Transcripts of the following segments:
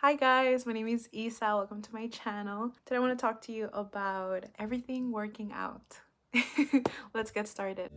Hi guys, my name is Isa. Welcome to my channel. Today I want to talk to you about everything working out. Let's get started.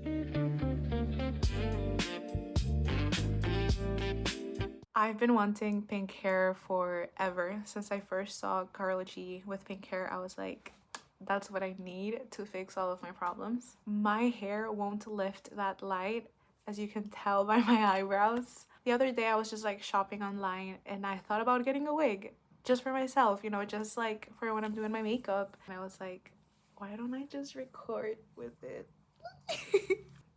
I've been wanting pink hair forever. Since I first saw Karla G with pink hair, I was like, that's what I need to fix all of my problems. My hair won't lift that light, as you can tell by my eyebrows. The other day I was just like shopping online and I thought about getting a wig just for myself, just like for when I'm doing my makeup. And I was like, why don't I just record with it?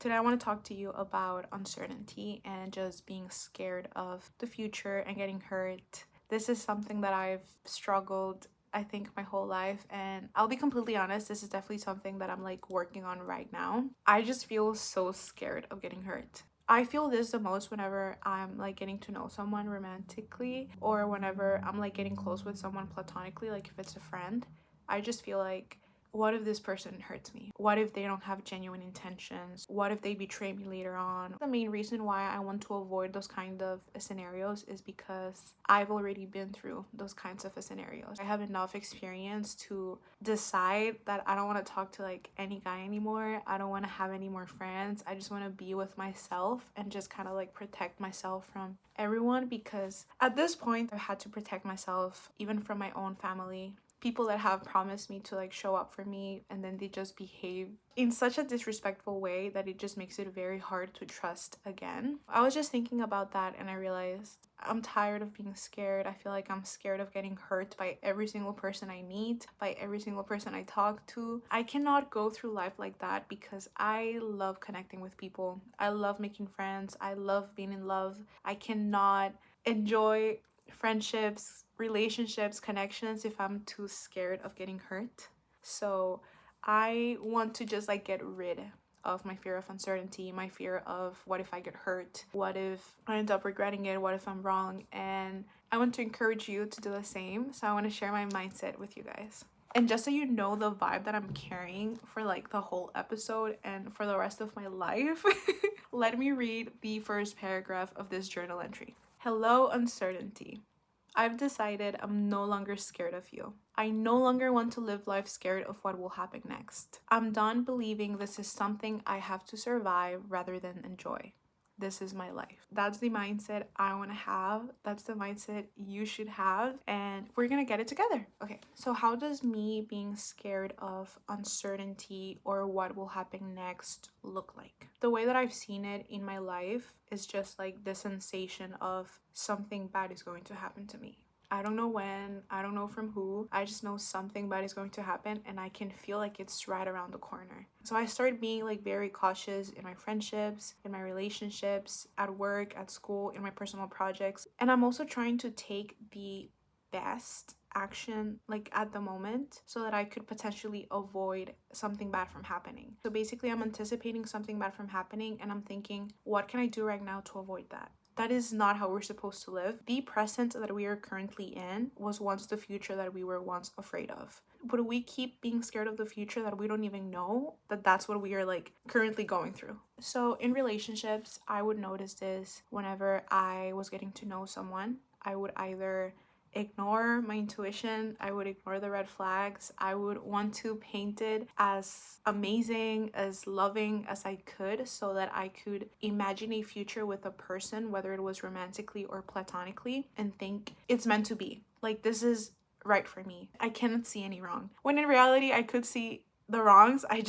Today I want to talk to you about uncertainty and just being scared of the future and getting hurt. This is something that I've struggled, I think, my whole life, and I'll be completely honest, this is definitely something that I'm like working on right now. I just feel so scared of getting hurt. I feel this the most whenever I'm like getting to know someone romantically, or whenever I'm like getting close with someone platonically, like if it's a friend. I just feel like, what if this person hurts me? What if they don't have genuine intentions? What if they betray me later on? The main reason why I want to avoid those kind of scenarios is because I've already been through those kinds of scenarios. I have enough experience to decide that I don't want to talk to like any guy anymore. I don't want to have any more friends. I just want to be with myself and just kind of like protect myself from everyone, because at this point I've had to protect myself even from my own family, people that have promised me to like show up for me, and then they just behave in such a disrespectful way that it just makes it very hard to trust again. I was just thinking about that and I realized I'm tired of being scared. I feel like I'm scared of getting hurt by every single person I meet, by every single person I talk to. I cannot go through life like that because I love connecting with people. I love making friends. I love being in love. I cannot enjoy friendships, relationships, connections if I'm too scared of getting hurt. So I want to just like get rid of my fear of uncertainty, my fear of what if I get hurt, what if I end up regretting it, what if I'm wrong, and I want to encourage you to do the same. So I want to share my mindset with you guys. And just so you know the vibe that I'm carrying for like the whole episode and for the rest of my life, let me read the first paragraph of this journal entry. Hello, uncertainty. I've decided I'm no longer scared of you. I no longer want to live life scared of what will happen next. I'm done believing this is something I have to survive rather than enjoy. This is my life. That's the mindset I want to have. That's the mindset you should have. And we're going to get it together. Okay, so how does me being scared of uncertainty or what will happen next look like? The way that I've seen it in my life is just like the sensation of something bad is going to happen to me. I don't know when, I don't know from who, I just know something bad is going to happen and I can feel like it's right around the corner. So I started being like very cautious in my friendships, in my relationships, at work, at school, in my personal projects. And I'm also trying to take the best action like at the moment so that I could potentially avoid something bad from happening. So basically I'm anticipating something bad from happening and I'm thinking, what can I do right now to avoid that? That is not how we're supposed to live. The present that we are currently in was once the future that we were once afraid of. But we keep being scared of the future that we don't even know that that's what we are like currently going through. So in relationships, I would notice this whenever I was getting to know someone. I would either ignore my intuition, I would ignore the red flags, I would want to paint it as amazing, as loving as I could so that I could imagine a future with a person, whether it was romantically or platonically, and think it's meant to be. Like, this is right for me. I cannot see any wrong. When in reality, I could see the wrongs. I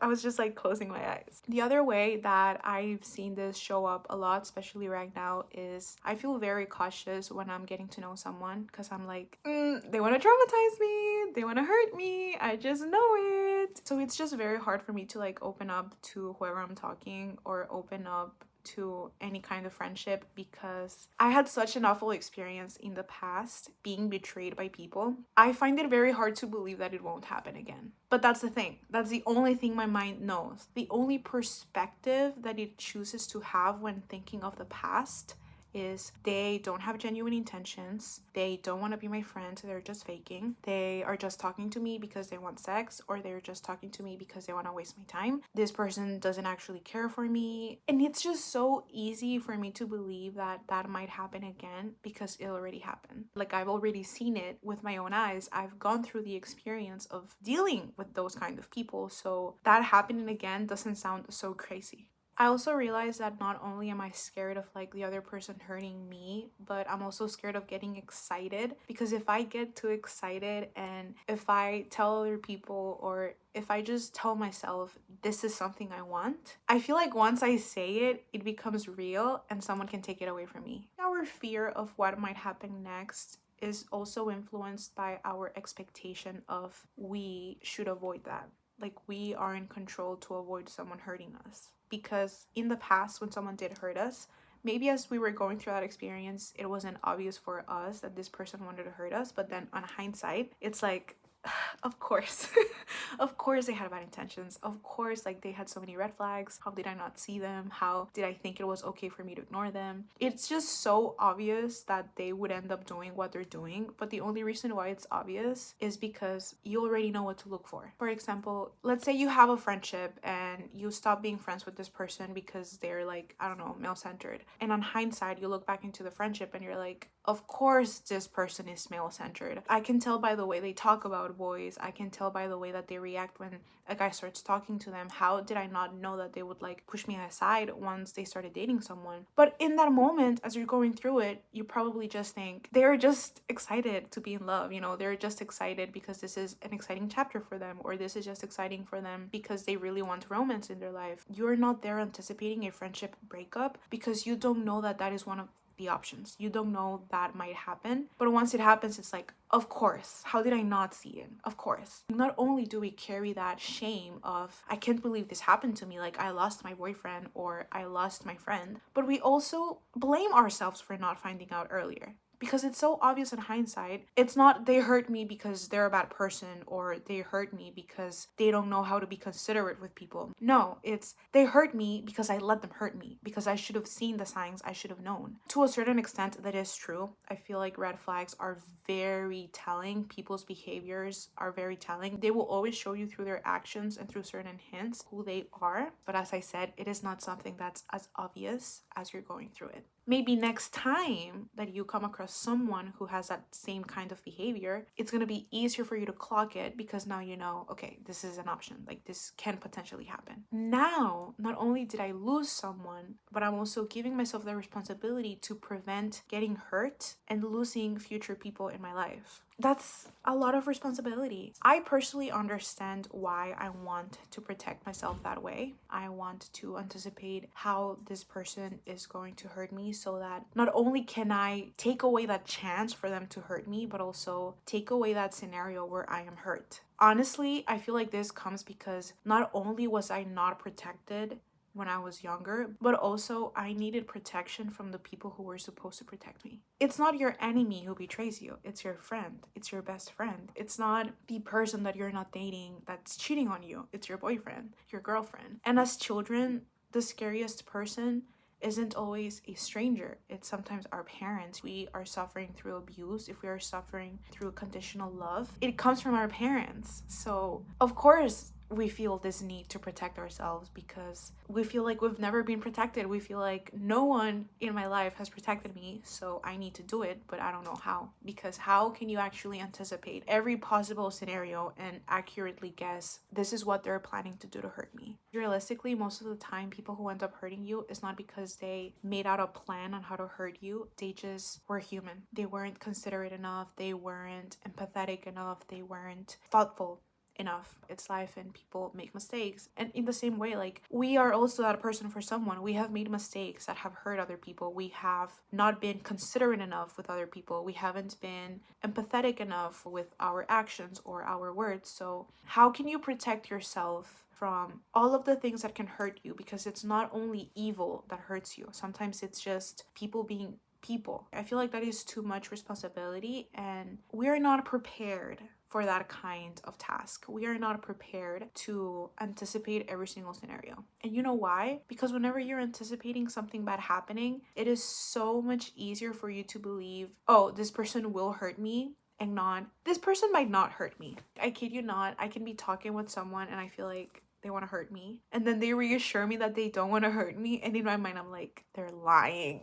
was just like closing my eyes. The other way that I've seen this show up a lot, especially right now, is I feel very cautious when I'm getting to know someone because I'm like, they want to traumatize me, they want to hurt me, I just know it. So it's just very hard for me to like open up to whoever I'm talking or open up to any kind of friendship because I had such an awful experience in the past being betrayed by people. I find it very hard to believe that it won't happen again. But that's the thing. That's the only thing my mind knows. The only perspective that it chooses to have when thinking of the past is they don't have genuine intentions. They don't want to be my friend. They're just faking. They are just talking to me because they want sex, or they're just talking to me because they want to waste my time. This person doesn't actually care for me. And it's just so easy for me to believe that that might happen again because it already happened. Like, I've already seen it with my own eyes. I've gone through the experience of dealing with those kind of people. So that happening again doesn't sound so crazy. I also realized that not only am I scared of like the other person hurting me, but I'm also scared of getting excited, because if I get too excited and if I tell other people, or if I just tell myself this is something I want, I feel like once I say it, it becomes real and someone can take it away from me. Our fear of what might happen next is also influenced by our expectation of we should avoid that. Like, we are in control to avoid someone hurting us. Because in the past, when someone did hurt us, maybe as we were going through that experience, it wasn't obvious for us that this person wanted to hurt us. But then on hindsight, it's like, of course. Of course they had bad intentions. Of course, like, they had so many red flags. How did I not see them? How did I think it was okay for me to ignore them? It's just so obvious that they would end up doing what they're doing, but the only reason why it's obvious is because you already know what to look for. For example, let's say you have a friendship and you stop being friends with this person because they're, like, I don't know, male-centered. And on hindsight, you look back into the friendship and you're like, of course this person is male-centered. I can tell by the way they talk about boys. I can tell by the way that they react when a guy starts talking to them. How did I not know that they would, like, push me aside once they started dating someone? But in that moment, as you're going through it, you probably just think they're just excited to be in love. You know, they're just excited because this is an exciting chapter for them, or this is just exciting for them because they really want romance in their life. You're not there anticipating a friendship breakup because you don't know that that is one of the options. You don't know that might happen. But once it happens, it's like, of course, how did I not see it? Of course. Not only do we carry that shame of, I can't believe this happened to me, like I lost my boyfriend or I lost my friend, but we also blame ourselves for not finding out earlier. Because it's so obvious in hindsight. It's not they hurt me because they're a bad person, or they hurt me because they don't know how to be considerate with people. No, it's they hurt me because I let them hurt me, because I should have seen the signs, I should have known. To a certain extent, that is true. I feel like red flags are very telling. People's behaviors are very telling. They will always show you through their actions and through certain hints who they are. But as I said, it is not something that's as obvious as you're going through it. Maybe next time that you come across someone who has that same kind of behavior, it's going to be easier for you to clock it, because now you know, okay, this is an option. Like, this can potentially happen. Now, not only did I lose someone, but I'm also giving myself the responsibility to prevent getting hurt and losing future people in my life. That's a lot of responsibility. I personally understand why I want to protect myself that way. I want to anticipate how this person is going to hurt me, so that not only can I take away that chance for them to hurt me, but also take away that scenario where I am hurt. Honestly, I feel like this comes because not only was I not protected when I was younger, but also I needed protection from the people who were supposed to protect me. It's not your enemy who betrays you, it's your friend, it's your best friend. It's not the person that you're not dating that's cheating on you, it's your boyfriend, your girlfriend. And as children, the scariest person isn't always a stranger. It's sometimes our parents. We are suffering through abuse, if we are suffering through conditional love, it comes from our parents. So, of course, we feel this need to protect ourselves because we feel like we've never been protected. We feel like no one in my life has protected me, so I need to do it, but I don't know how. Because how can you actually anticipate every possible scenario and accurately guess this is what they're planning to do to hurt me? Realistically, most of the time, people who end up hurting you is not because they made out a plan on how to hurt you. They just were human. They weren't considerate enough. They weren't empathetic enough. They weren't thoughtful enough. It's life and people make mistakes. And in the same way, like, we are also that person for someone. We have made mistakes that have hurt other people. We have not been considerate enough with other people. We haven't been empathetic enough with our actions or our words. So how can you protect yourself from all of the things that can hurt you? Because it's not only evil that hurts you. Sometimes it's just people being people. I feel like that is too much responsibility, and we're not prepared for that kind of task. We are not prepared to anticipate every single scenario. And you know why? Because whenever you're anticipating something bad happening, it is so much easier for you to believe, oh, this person will hurt me, and not, this person might not hurt me. I kid you not, I can be talking with someone and I feel like they want to hurt me, and then they reassure me that they don't want to hurt me, and in my mind I'm like, they're lying.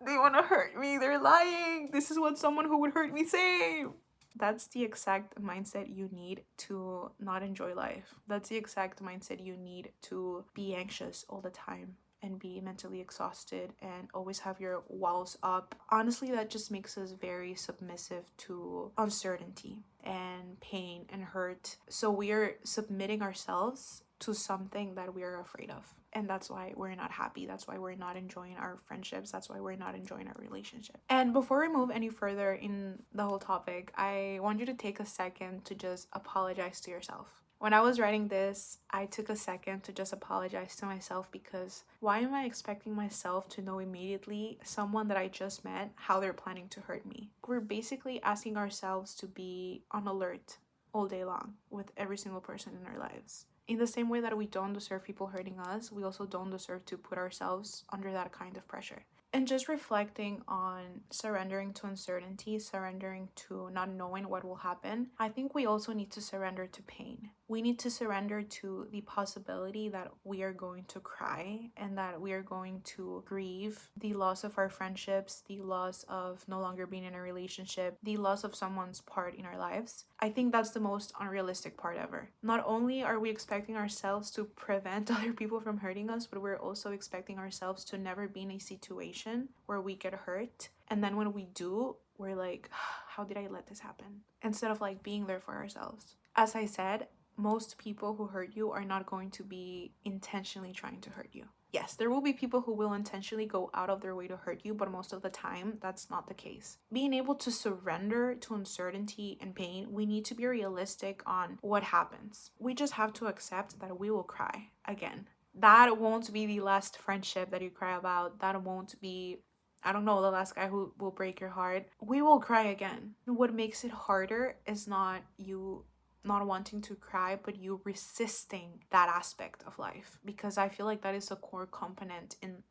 They want to hurt me, they're lying. This is what someone who would hurt me say. That's the exact mindset you need to not enjoy life. That's the exact mindset you need to be anxious all the time and be mentally exhausted and always have your walls up. Honestly, that just makes us very submissive to uncertainty and pain and hurt. So we are submitting ourselves to something that we are afraid of. And that's why we're not happy. That's why we're not enjoying our friendships. That's why we're not enjoying our relationship. And before we move any further in the whole topic, I want you to take a second to just apologize to yourself. When I was writing this, I took a second to just apologize to myself, because why am I expecting myself to know immediately someone that I just met how they're planning to hurt me? We're basically asking ourselves to be on alert all day long with every single person in our lives. In the same way that we don't deserve people hurting us, we also don't deserve to put ourselves under that kind of pressure. And just reflecting on surrendering to uncertainty, surrendering to not knowing what will happen, I think we also need to surrender to pain. We need to surrender to the possibility that we are going to cry and that we are going to grieve the loss of our friendships, the loss of no longer being in a relationship, the loss of someone's part in our lives. I think that's the most unrealistic part ever. Not only are we expecting ourselves to prevent other people from hurting us, but we're also expecting ourselves to never be in a situation where we get hurt, and then when we do, we're like, how did I let this happen? Instead of like being there for ourselves. As I said, most people who hurt you are not going to be intentionally trying to hurt you. Yes, there will be people who will intentionally go out of their way to hurt you, but most of the time, that's not the case. Being able to surrender to uncertainty and pain, we need to be realistic on what happens. We just have to accept that we will cry again. That won't be the last friendship that you cry about. That won't be, I don't know, the last guy who will break your heart. We will cry again. What makes it harder is not you not wanting to cry, but you resisting that aspect of life. Because I feel like that is a core component in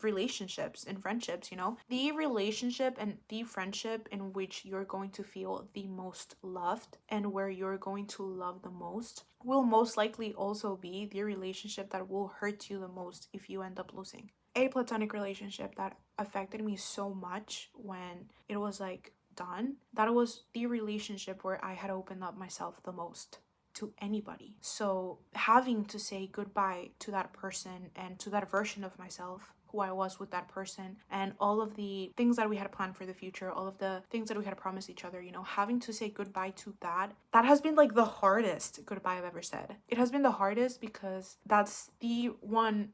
relationships and friendships, you know, the relationship and the friendship in which you're going to feel the most loved and where you're going to love the most will most likely also be the relationship that will hurt you the most if you end up losing. A platonic relationship that affected me so much when it was like done, that was the relationship where I had opened up myself the most to anybody. So having to say goodbye to that person and to that version of myself who I was with that person, and all of the things that we had planned for the future, all of the things that we had promised each other, you know, having to say goodbye to that has been like the hardest goodbye I've ever said. It has been the hardest because that's the one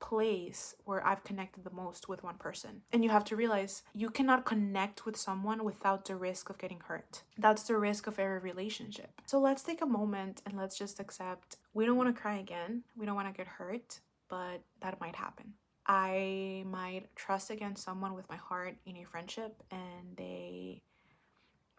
place where I've connected the most with one person. And you have to realize you cannot connect with someone without the risk of getting hurt. That's the risk of every relationship. So let's take a moment and let's just accept we don't want to cry again. We don't want to get hurt, but that might happen. I might trust against someone with my heart in a friendship, and they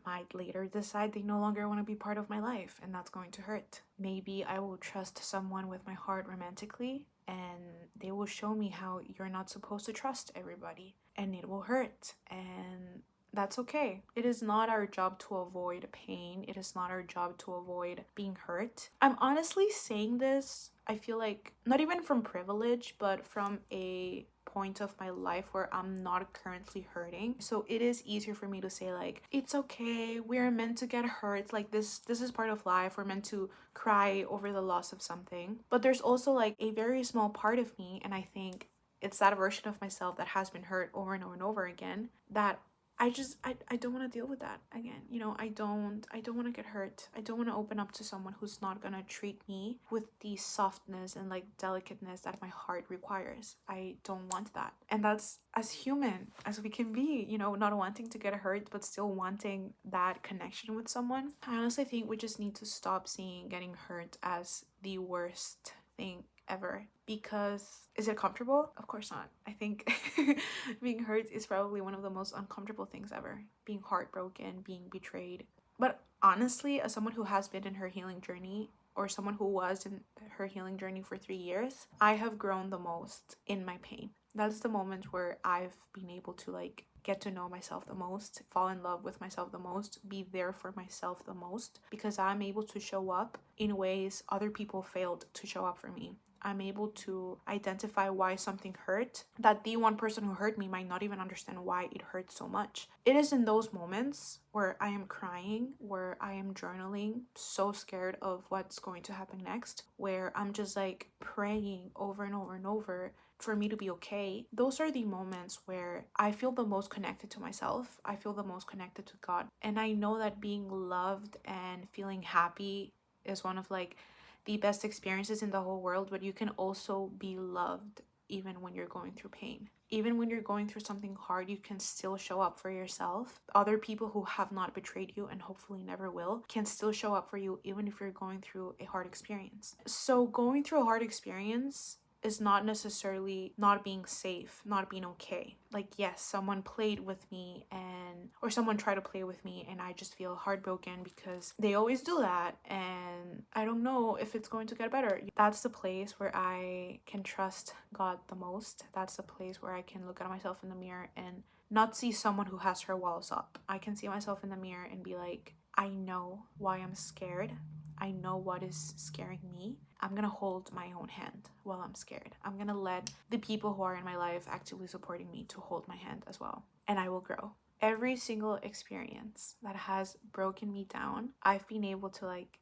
might later decide they no longer want to be part of my life, and that's going to hurt. Maybe I will trust someone with my heart romantically, and they will show me how you're not supposed to trust everybody, and it will hurt, and that's okay. It is not our job to avoid pain. It is not our job to avoid being hurt. I'm honestly saying this, I feel like, not even from privilege, but from a point of my life where I'm not currently hurting. So it is easier for me to say like, it's okay, we're meant to get hurt, like this is part of life, we're meant to cry over the loss of something. But there's also like a very small part of me, and I think it's that version of myself that has been hurt over and over and over again, that I don't want to deal with that again. You know, I don't want to get hurt. I don't want to open up to someone who's not gonna treat me with the softness and like delicateness that my heart requires. I don't want that. And that's as human as we can be, you know, not wanting to get hurt but still wanting that connection with someone. I honestly think we just need to stop seeing getting hurt as the worst thing ever. Because is it comfortable? Of course not. I think being hurt is probably one of the most uncomfortable things ever. Being heartbroken, being betrayed. But honestly, as someone who has been in her healing journey, or someone who was in her healing journey for 3 years, I have grown the most in my pain. That's the moment where I've been able to like get to know myself the most, fall in love with myself the most, be there for myself the most, because I'm able to show up in ways other people failed to show up for me. I'm able to identify why something hurt that the one person who hurt me might not even understand why it hurt so much. It is in those moments where I am crying, where I am journaling, so scared of what's going to happen next, where I'm just like praying over and over and over for me to be okay. Those are the moments where I feel the most connected to myself. I feel the most connected to God. And I know that being loved and feeling happy is one of like the best experiences in the whole world, but you can also be loved even when you're going through pain. Even when you're going through something hard, you can still show up for yourself. Other people who have not betrayed you and hopefully never will can still show up for you even if you're going through a hard experience. So going through a hard experience is not necessarily not being safe, not being okay. Like, yes, someone played with me or someone tried to play with me and I just feel heartbroken because they always do that and I don't know if it's going to get better. That's the place where I can trust God the most. That's the place where I can look at myself in the mirror and not see someone who has her walls up. I can see myself in the mirror and be like, I know why I'm scared. I know what is scaring me. I'm gonna hold my own hand while I'm scared. I'm gonna let the people who are in my life actively supporting me to hold my hand as well. And I will grow. Every single experience that has broken me down, I've been able to like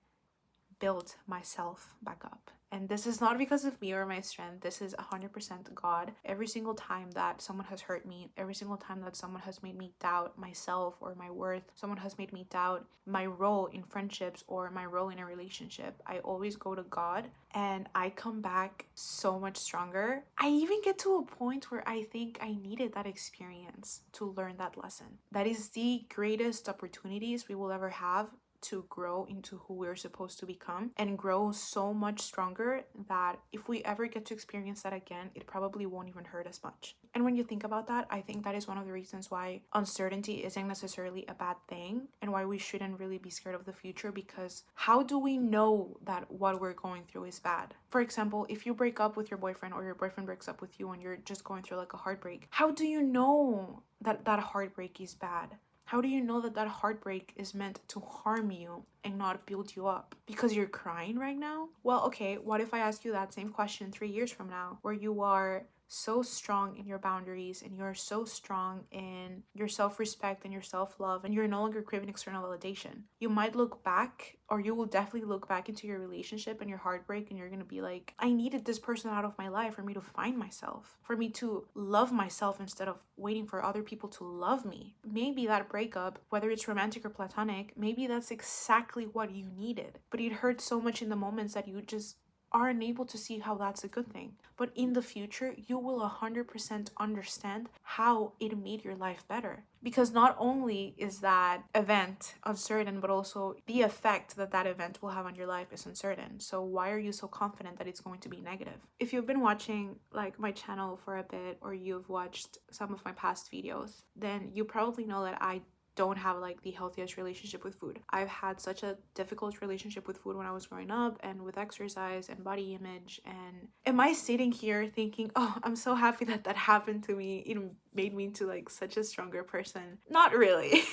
build myself back up. And this is not because of me or my strength. This is 100% God. Every single time that someone has hurt me, every single time that someone has made me doubt myself or my worth, someone has made me doubt my role in friendships or my role in a relationship, I always go to God and I come back so much stronger. I even get to a point where I think I needed that experience to learn that lesson. That is the greatest opportunities we will ever have to grow into who we're supposed to become and grow so much stronger that if we ever get to experience that again, it probably won't even hurt as much. And when you think about that, I think that is one of the reasons why uncertainty isn't necessarily a bad thing and why we shouldn't really be scared of the future, because how do we know that what we're going through is bad? For example, if you break up with your boyfriend or your boyfriend breaks up with you and you're just going through like a heartbreak, how do you know that that heartbreak is bad? How do you know that that heartbreak is meant to harm you and not build you up? Because you're crying right now? Well, okay, what if I ask you that same question 3 years from now, where you are so strong in your boundaries and you're so strong in your self-respect and your self-love and you're no longer craving external validation? You might look back, or you will definitely look back into your relationship and your heartbreak and you're gonna be like, I needed this person out of my life for me to find myself, for me to love myself instead of waiting for other people to love me. Maybe that breakup, whether it's romantic or platonic, maybe that's exactly what you needed, but it hurt so much in the moments that you just aren't able to see how that's a good thing. But in the future, you will 100% understand how it made your life better. Because not only is that event uncertain, but also the effect that that event will have on your life is uncertain. So why are you so confident that it's going to be negative? If you've been watching like my channel for a bit, or you've watched some of my past videos, then you probably know that I don't have like the healthiest relationship with food. I've had such a difficult relationship with food when I was growing up, and with exercise and body image. And am I sitting here thinking, oh, I'm so happy that that happened to me, it made me into like such a stronger person? Not really.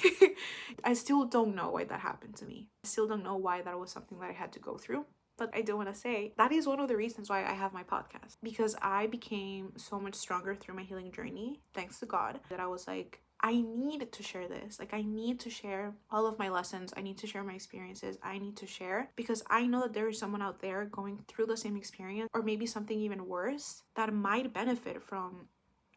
I still don't know why that happened to me. I still don't know why that was something that I had to go through. But I do want to say that is one of the reasons why I have my podcast, because I became so much stronger through my healing journey, thanks to God, that I was like, I need to share this. Like, I need to share all of my lessons. I need to share my experiences. I need to share, because I know that there is someone out there going through the same experience, or maybe something even worse, that might benefit from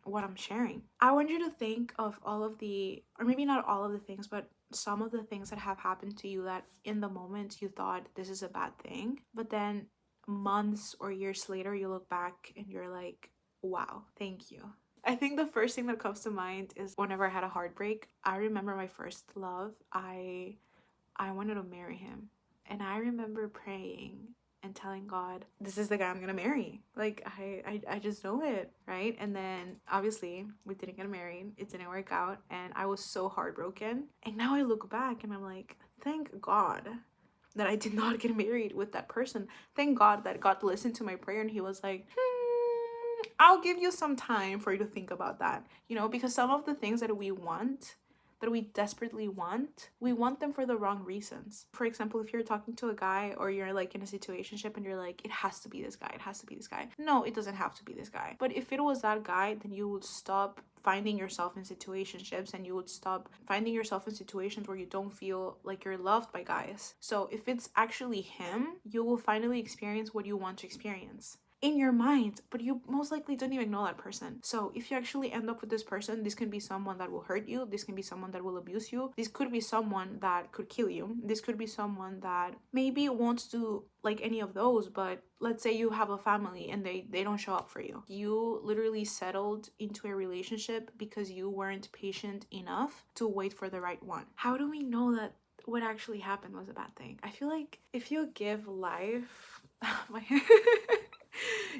what I'm sharing. I want you to think of all of the, or maybe not all of the things, but some of the things that have happened to you that in the moment you thought this is a bad thing, but then months or years later you look back and you're like, wow, thank you. I think the first thing that comes to mind is whenever I had a heartbreak. I remember my first love. I wanted to marry him, and I remember praying and telling God, this is the guy I'm gonna marry. Like, I just know it, right? And then obviously we didn't get married, it didn't work out, and I was so heartbroken. And now I look back and I'm like, thank God that I did not get married with that person. Thank God that God listened to my prayer and he was like, I'll give you some time for you to think about that. You know, because some of the things that we want, that we desperately want, we want them for the wrong reasons. For example, if you're talking to a guy or you're like in a situationship and you're like, it has to be this guy, it has to be this guy. No, it doesn't have to be this guy. But if it was that guy, then you would stop finding yourself in situationships and you would stop finding yourself in situations where you don't feel like you're loved by guys. So if it's actually him, you will finally experience what you want to experience in your mind, but you most likely don't even know that person. So if you actually end up with this person, this can be someone that will hurt you, this can be someone that will abuse you, this could be someone that could kill you, this could be someone that maybe wants to like any of those, but let's say you have a family and they don't show up for you. You literally settled into a relationship because you weren't patient enough to wait for the right one. How do we know that what actually happened was a bad thing? I feel like if you give life my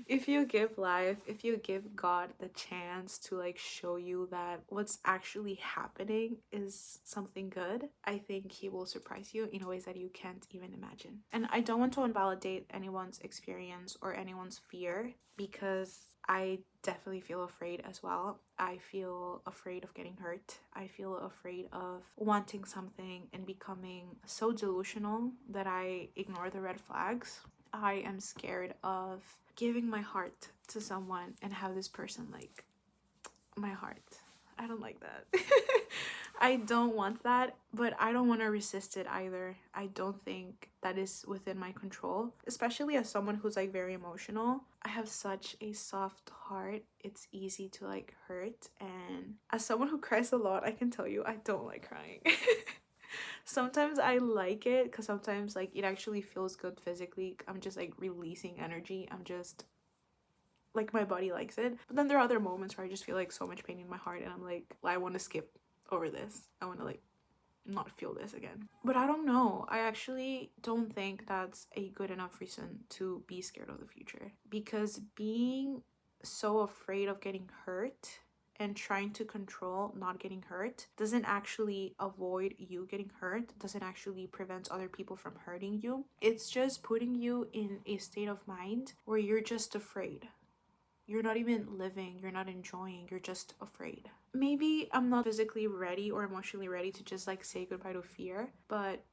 if you give life, if you give God the chance to like show you that what's actually happening is something good, I think he will surprise you in ways that you can't even imagine. And I don't want to invalidate anyone's experience or anyone's fear, because I definitely feel afraid as well. I feel afraid of getting hurt. I feel afraid of wanting something and becoming so delusional that I ignore the red flags. I am scared of giving my heart to someone and have this person like my heart. I don't like that. I don't want that, but I don't want to resist it either. I don't think that is within my control, especially as someone who's like very emotional. I have such a soft heart. It's easy to like hurt, and as someone who cries a lot, I can tell you I don't like crying. Sometimes I like it because sometimes like it actually feels good physically. I'm just like releasing energy. I'm just like, my body likes it. But then there are other moments where I just feel like so much pain in my heart and I'm like, I want to skip over this. I want to like not feel this again. But I don't know. I actually don't think that's a good enough reason to be scared of the future, because being so afraid of getting hurt and trying to control not getting hurt doesn't actually avoid you getting hurt, doesn't actually prevent other people from hurting you. It's just putting you in a state of mind where you're just afraid. You're not even living, you're not enjoying, you're just afraid. Maybe I'm not physically ready or emotionally ready to just like say goodbye to fear, but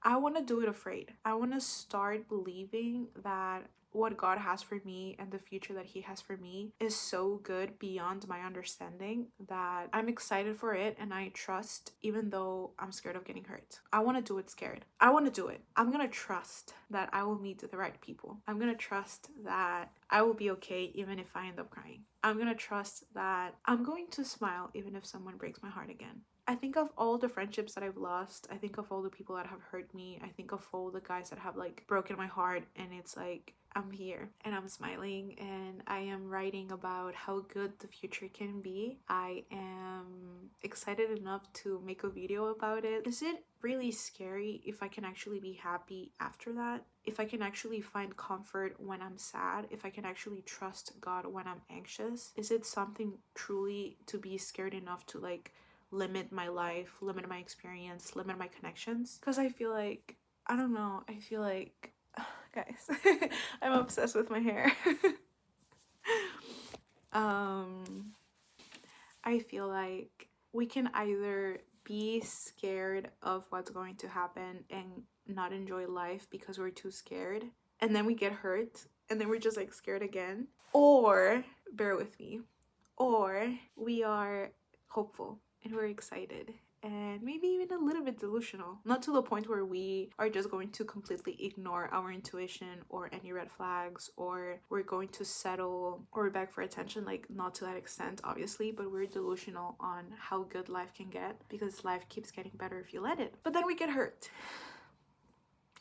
I want to do it afraid. I want to start believing that what God has for me and the future that he has for me is so good beyond my understanding that I'm excited for it and I trust, even though I'm scared of getting hurt. I want to do it scared. I want to do it. I'm going to trust that I will meet the right people. I'm going to trust that I will be okay even if I end up crying. I'm going to trust that I'm going to smile even if someone breaks my heart again. I think of all the friendships that I've lost. I think of all the people that have hurt me. I think of all the guys that have like broken my heart, and it's like I'm here and I'm smiling and I am writing about how good the future can be. I am excited enough to make a video about it. Is it really scary if I can actually be happy after that? If I can actually find comfort when I'm sad? If I can actually trust God when I'm anxious? Is it something truly to be scared enough to like limit my life, limit my experience, limit my connections? Because I feel like, I don't know, I feel like, guys, I'm obsessed with my hair. I feel like we can either be scared of what's going to happen and not enjoy life because we're too scared, and then we get hurt and then we're just like scared again, or bear with me, or we are hopeful and we're excited and maybe even a little bit delusional, not to the point where we are just going to completely ignore our intuition or any red flags, or we're going to settle or beg for attention, like not to that extent obviously, but we're delusional on how good life can get because life keeps getting better if you let it. But then we get hurt.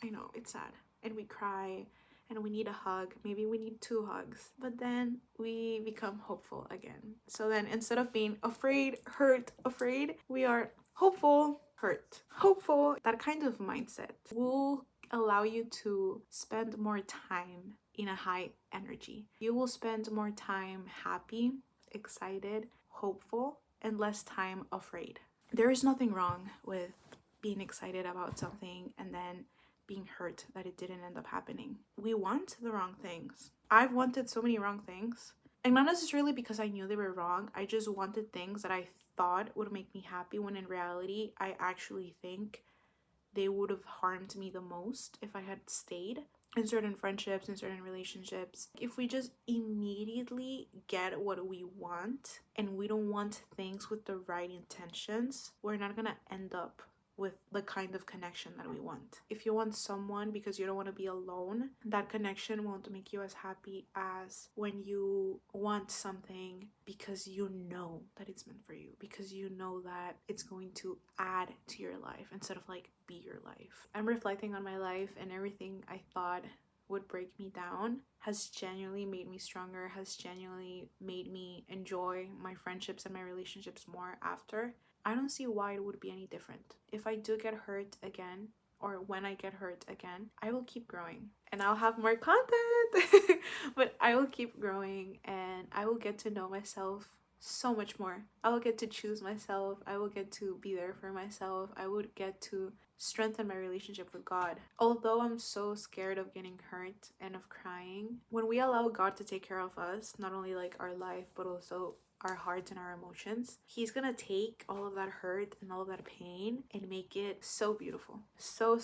I know, it's sad, and we cry and we need a hug, maybe we need 2 hugs, but then we become hopeful again. So then instead of being afraid, hurt, afraid, we are hopeful, hurt, hopeful. That kind of mindset will allow you to spend more time in a high energy. You will spend more time happy, excited, hopeful, and less time afraid. There is nothing wrong with being excited about something and then being hurt that it didn't end up happening. We want the wrong things. I've wanted so many wrong things. And not necessarily because I knew they were wrong. I just wanted things that I thought would make me happy when in reality, I actually think they would have harmed me the most if I had stayed in certain friendships, in certain relationships. If we just immediately get what we want and we don't want things with the right intentions, we're not gonna end up with the kind of connection that we want. If you want someone because you don't want to be alone, that connection won't make you as happy as when you want something because you know that it's meant for you, because you know that it's going to add to your life instead of like be your life. I'm reflecting on my life, and everything I thought would break me down has genuinely made me stronger, has genuinely made me enjoy my friendships and my relationships more after. I don't see why it would be any different. If I do get hurt again, or when I get hurt again, I will keep growing and I'll have more content. But I will keep growing and I will get to know myself so much more. I will get to choose myself. I will get to be there for myself. I would get to strengthen my relationship with God. Although I'm so scared of getting hurt and of crying, when we allow God to take care of us, not only like our life, but also our hearts and our emotions, he's gonna take all of that hurt and all of that pain and make it so beautiful. So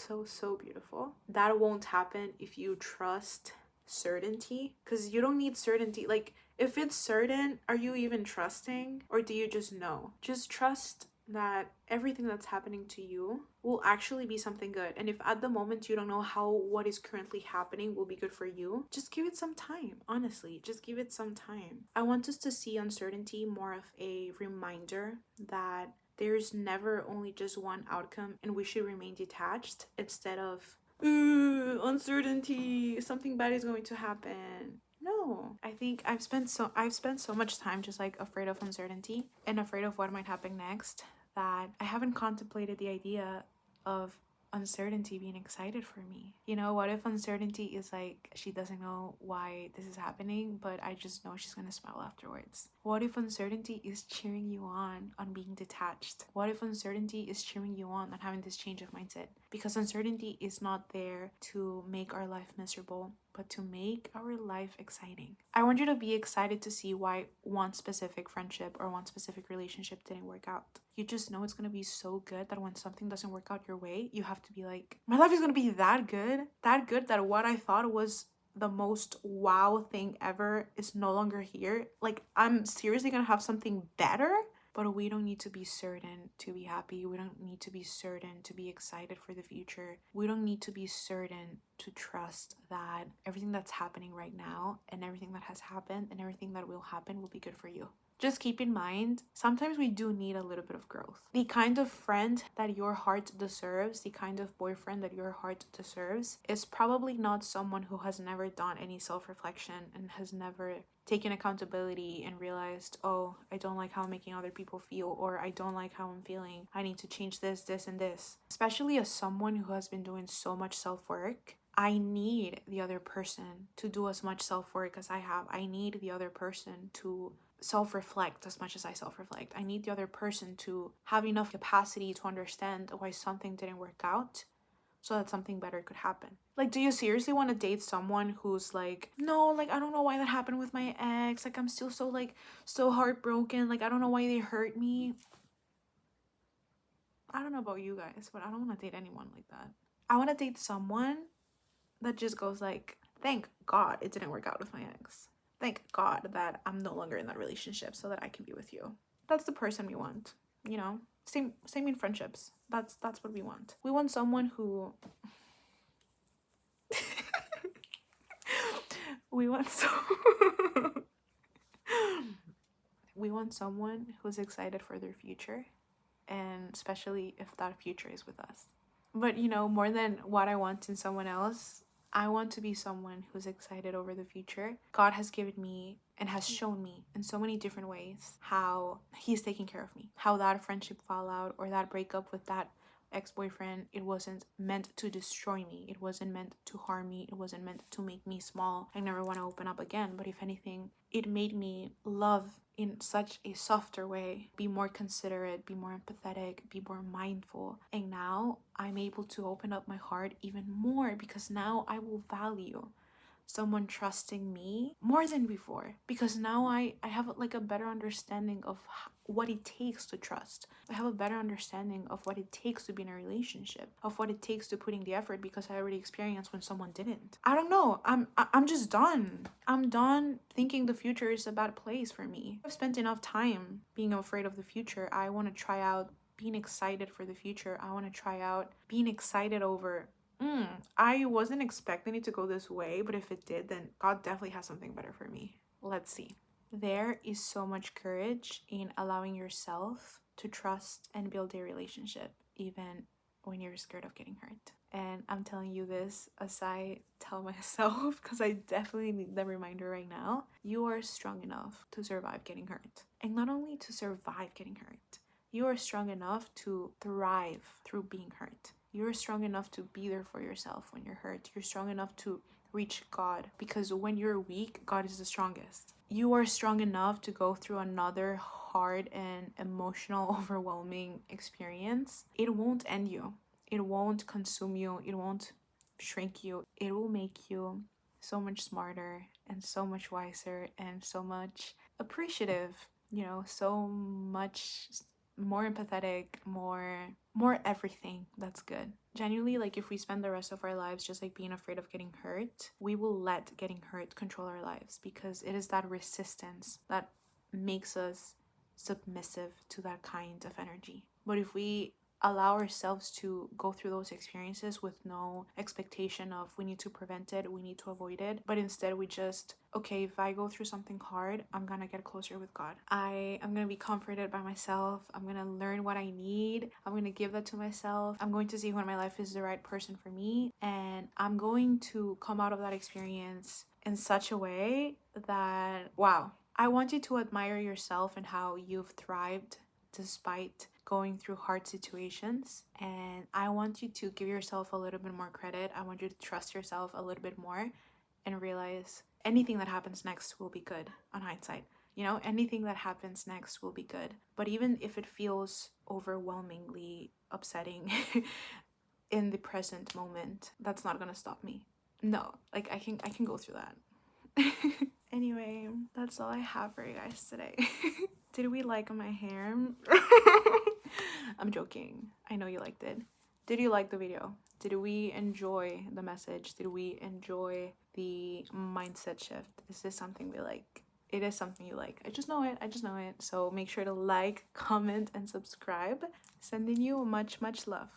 beautiful. That won't happen if you trust certainty, because you don't need certainty. Like, if it's certain, are you even trusting, or do you just know? Just trust that everything that's happening to you will actually be something good. And if at the moment you don't know how what is currently happening will be good for you, just give it some time. Honestly, just give it some time. I want us to see uncertainty more of a reminder that there's never only just one outcome and we should remain detached instead of uncertainty, something bad is going to happen. No, I think I've spent so much time just like afraid of uncertainty and afraid of what might happen next, that I haven't contemplated the idea of uncertainty being excited for me. You know, what if uncertainty is like she doesn't know why this is happening, but I just know she's gonna smile afterwards? What if uncertainty is cheering you on being detached? What if uncertainty is cheering you on having this change of mindset? Because uncertainty is not there to make our life miserable, but to make our life exciting. I want you to be excited to see why one specific friendship or one specific relationship didn't work out. You just know it's going to be so good that when something doesn't work out your way, you have to be like, my life is going to be that good that what I thought was the most wow thing ever is no longer here. Like, I'm seriously going to have something better. But we don't need to be certain to be happy. We don't need to be certain to be excited for the future. We don't need to be certain to trust that everything that's happening right now and everything that has happened and everything that will happen will be good for you. Just keep in mind, sometimes we do need a little bit of growth. The kind of friend that your heart deserves, the kind of boyfriend that your heart deserves, is probably not someone who has never done any self-reflection and has never taken accountability and realized, oh, I don't like how I'm making other people feel, or I don't like how I'm feeling. I need to change this, and this. Especially as someone who has been doing so much self-work, I need the other person to do as much self-work as I have. I need the other person to self-reflect as much as I self-reflect. I need the other person to have enough capacity to understand why something didn't work out so that something better could happen. Like, do you seriously want to date someone who's like, no, like, I don't know why that happened with my ex. Like, I'm still so heartbroken. Like, I don't know why they hurt me. I don't know about you guys, but I don't want to date anyone like that. I want to date someone that just goes like, thank God it didn't work out with my ex. Thank God that I'm no longer in that relationship so that I can be with you. That's the person we want, you know? Same in friendships. That's what we want. We want someone who we want we want someone who's excited for their future, and especially if that future is with us. But you know, more than what I want in someone else, I want to be someone who's excited over the future. God has given me and has shown me in so many different ways how he's taking care of me. How that friendship fallout or that breakup with that ex-boyfriend, it wasn't meant to destroy me. It wasn't meant to harm me. It wasn't meant to make me small. I never want to open up again. But if anything, it made me love in such a softer way, be more considerate, be more empathetic, be more mindful. And now I'm able to open up my heart even more, because now I will value someone trusting me more than before, because now I have like a better understanding of what it takes to trust. I have a better understanding of what it takes to be in a relationship, of what it takes to put in the effort, because I already experienced when someone didn't. I don't know, I'm just done. I'm done thinking the future is a bad place for me. I've spent enough time being afraid of the future. I want to try out being excited for the future. I want to try out being excited over I wasn't expecting it to go this way, but if it did, then God definitely has something better for me. Let's see. There is so much courage in allowing yourself to trust and build a relationship, even when you're scared of getting hurt. And I'm telling you this as I tell myself, because I definitely need the reminder right now. You are strong enough to survive getting hurt. And not only to survive getting hurt, you are strong enough to thrive through being hurt. You're strong enough to be there for yourself when you're hurt. You're strong enough to reach God, because when you're weak, God is the strongest. You are strong enough to go through another hard and emotional, overwhelming experience. It won't end you. It won't consume you. It won't shrink you. It will make you so much smarter and so much wiser and so much appreciative, so much more empathetic, more everything that's good. Genuinely, like, if we spend the rest of our lives just like being afraid of getting hurt, we will let getting hurt control our lives, because it is that resistance that makes us submissive to that kind of energy. But if we allow ourselves to go through those experiences with no expectation of we need to prevent it, we need to avoid it, but instead we just, okay, if I go through something hard, I'm gonna get closer with God. I'm gonna be comforted by myself. I'm gonna learn what I need. I'm gonna give that to myself. I'm going to see when my life is the right person for me, and I'm going to come out of that experience in such a way that, wow. I want you to admire yourself and how you've thrived despite going through hard situations, and I want you to give yourself a little bit more credit. I want you to trust yourself a little bit more and realize anything that happens next will be good on hindsight. Anything that happens next will be good. But even if it feels overwhelmingly upsetting in the present moment, that's not gonna stop me. No, like I can go through that. Anyway, that's all I have for you guys today. Did we like my hair? I'm joking. I know you liked it. Did you like the video? Did we enjoy the message? Did we enjoy the mindset shift? Is this something we like? It is something you like. I just know it. So make sure to like, comment, and subscribe. Sending you much, much love.